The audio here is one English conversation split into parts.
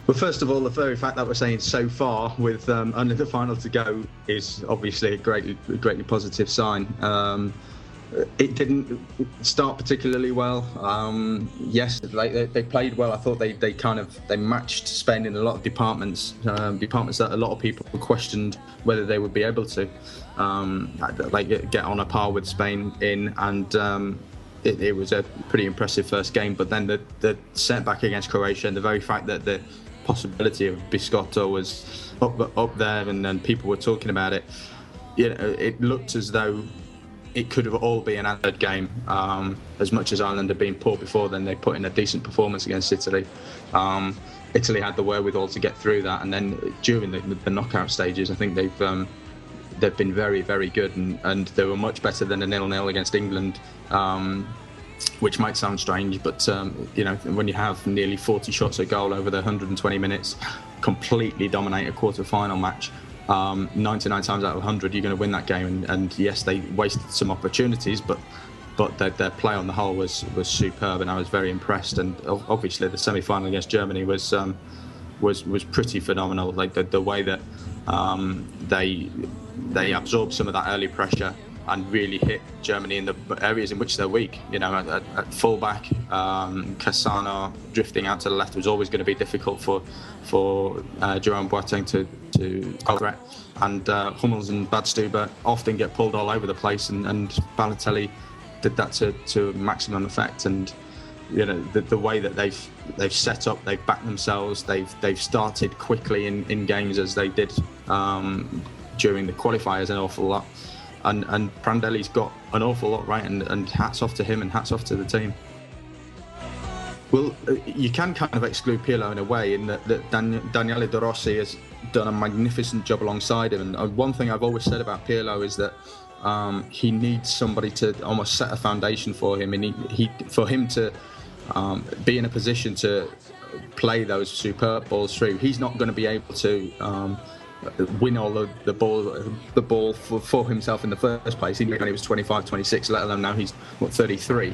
Well, first of all, the very fact that we're saying so far with only the final to go is obviously a greatly positive sign. It didn't start particularly well. Yes, they played well. I thought they matched Spain in a lot of departments that a lot of people questioned whether they would be able to get on a par with Spain in, and it was a pretty impressive first game. But then the setback against Croatia, and the very fact that the possibility of Biscotto was up there, and then people were talking about it. It looked as though it could have all been an answered game. As much as Ireland had been poor before, then they put in a decent performance against Italy. Italy had the wherewithal to get through that, and then during the knockout stages, I think they've been very, very good, and they were much better than a 0-0 against England. Which might sound strange, but when you have nearly 40 shots at goal over the 120 minutes, completely dominate a quarter-final match, 99 times out of 100 you're going to win that game. And yes, they wasted some opportunities, but their play on the whole was superb, and I was very impressed. And obviously the semi-final against Germany was pretty phenomenal. Like the way that they absorbed some of that early pressure and really hit Germany in the areas in which they're weak. At fullback, Cassano drifting out to the left was always going to be difficult for Jerome Boateng to cover, and Hummels and Badstuber often get pulled all over the place, and Balotelli did that to maximum effect. And the way that they've set up, they've backed themselves, they've started quickly in games, as they did during the qualifiers an awful lot. And Prandelli's got an awful lot right, and hats off to him and hats off to the team. Well, you can kind of exclude Pirlo in a way, in that Daniele De Rossi has done a magnificent job alongside him. And one thing I've always said about Pirlo is that he needs somebody to almost set a foundation for him, and for him to be in a position to play those superb balls through. He's not going to be able to win all of the ball for himself in the first place. He was 25, 26, let alone now he's 33.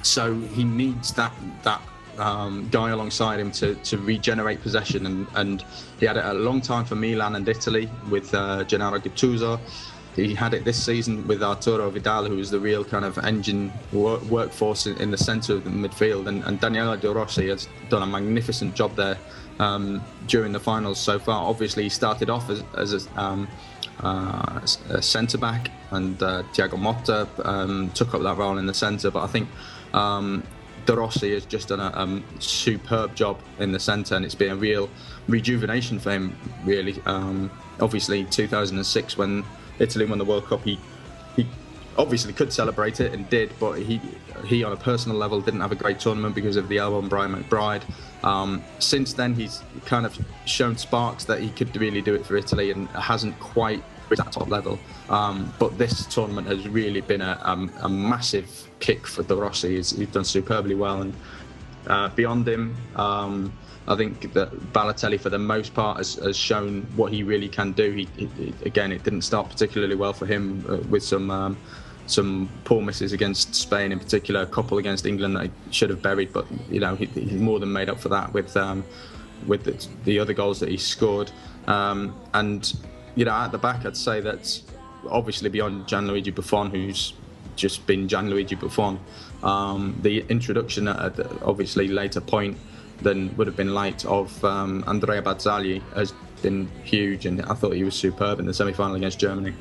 So he needs that guy alongside him to regenerate possession, and he had it a long time for Milan and Italy with Gennaro Gattuso. He had it this season with Arturo Vidal, who was the real kind of engine workforce in the centre of the midfield, and Daniele De Rossi has done a magnificent job there during the finals so far. Obviously, he started off as a centre back, and Thiago Motta took up that role in the centre. But I think De Rossi has just done a superb job in the centre, and it's been a real rejuvenation for him, really. Obviously, 2006 when Italy won the World Cup, he obviously could celebrate it and did, but he on a personal level didn't have a great tournament because of the elbow on Brian McBride. Since then, he's kind of shown sparks that he could really do it for Italy, and hasn't quite reached that top level. But this tournament has really been a massive kick for De Rossi. He's done superbly well, and beyond him, I think that Balotelli, for the most part, has shown what he really can do. Again, it didn't start particularly well for him with some poor misses against Spain, in particular, a couple against England that he should have buried. But he's more than made up for that with the other goals that he scored. And at the back, I'd say that obviously beyond Gianluigi Buffon, who's just been Gianluigi Buffon, the introduction at obviously later point than would have been liked of Andrea Bazzagli has been huge, and I thought he was superb in the semi-final against Germany.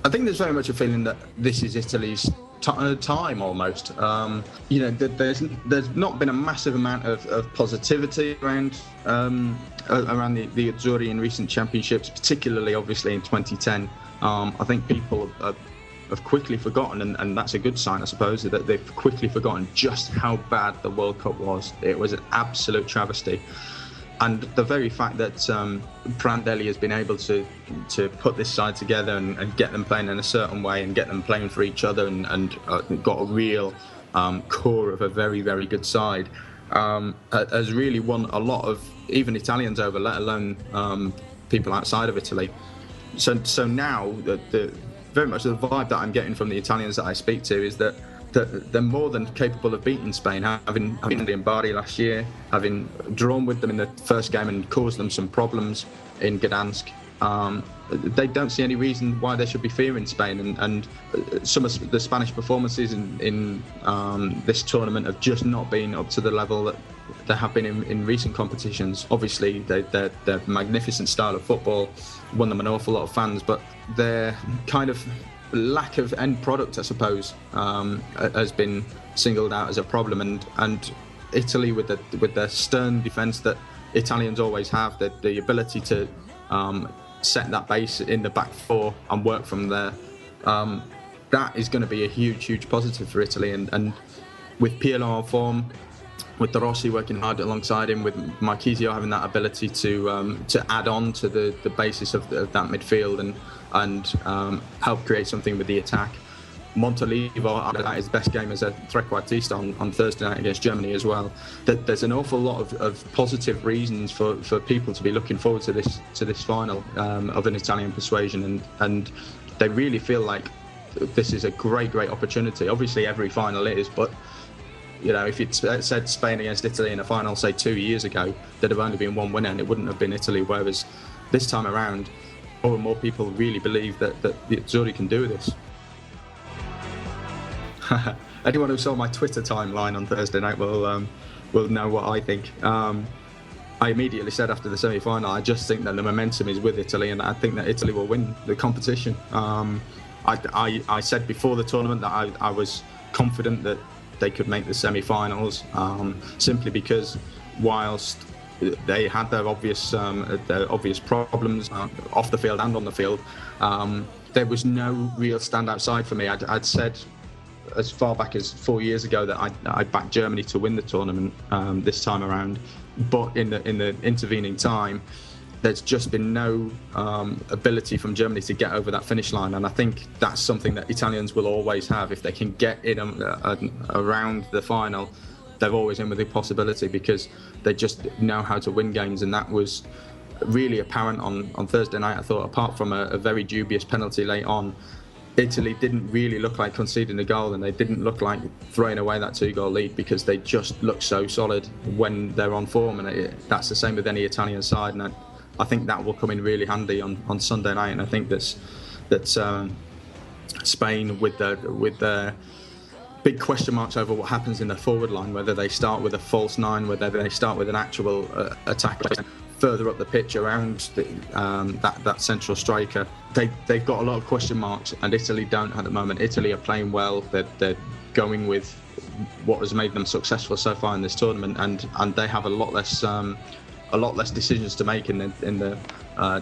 I think there's very much a feeling that this is Italy's time almost. There's not been a massive amount of positivity around the Azzurri in recent championships, particularly obviously in 2010. I think people have quickly forgotten, and that's a good sign, I suppose, that they've quickly forgotten just how bad the World Cup was. It was an absolute travesty. And the very fact that Prandelli has been able to put this side together and get them playing in a certain way, and get them playing for each other, and got a real core of a very, very good side, has really won a lot of even Italians over, let alone people outside of Italy. So now the very much the vibe that I'm getting from the Italians that I speak to is that they're more than capable of beating Spain, having in Bari last year, having drawn with them in the first game and caused them some problems in Gdansk. They don't see any reason why they should be fearing Spain, and some of the Spanish performances in this tournament have just not been up to the level that they have been in recent competitions. Obviously, their magnificent style of football won them an awful lot of fans, but their kind of lack of end product, I suppose, has been singled out as a problem. And Italy, with their stern defence that Italians always have, the ability to set that base in the back four and work from there, that is going to be a huge positive for Italy. And with Pirlo on form, with De Rossi working hard alongside him, with Marchisio having that ability to add on to the basis of that midfield and help create something with the attack. Montolivo had his best game as a trequartista on Thursday night against Germany as well. There's an awful lot of positive reasons for people to be looking forward to this final of an Italian persuasion, and they really feel like this is a great opportunity. Obviously, every final is, but you know, if you'd said Spain against Italy in a final, say 2 years ago, there'd have only been one winner and it wouldn't have been Italy. Whereas this time around, more and more people really believe that the Azzurri can do this. Anyone who saw my Twitter timeline on Thursday night will know what I think. I immediately said after the semi-final, I just think that the momentum is with Italy, and I think that Italy will win the competition. I said before the tournament that I was confident that they could make the semi-finals, simply because whilst they had their obvious problems off the field and on the field, there was no real standout side for me. I'd said as far back as 4 years ago that I backed Germany to win the tournament this time around, but in the intervening time, there's just been no ability from Germany to get over that finish line, and I think that's something that Italians will always have. If they can get in around the final, they're always in with the possibility, because they just know how to win games, and that was really apparent on Thursday night. I thought, apart from a very dubious penalty late on, Italy didn't really look like conceding a goal, and they didn't look like throwing away that 2-goal lead, because they just look so solid when they're on form, and that's the same with any Italian side. And I think that will come in really handy on Sunday night, and I think that Spain, with their big question marks over what happens in the forward line, whether they start with a false nine, whether they start with an actual attacker further up the pitch around that central striker, they've got a lot of question marks, and Italy don't at the moment. Italy are playing well. They're going with what has made them successful so far in this tournament, and they have a lot less decisions to make in the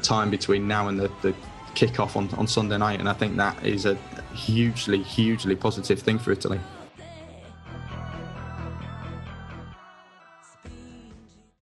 time between now and the kick-off on Sunday night, and I think that is a hugely positive thing for Italy.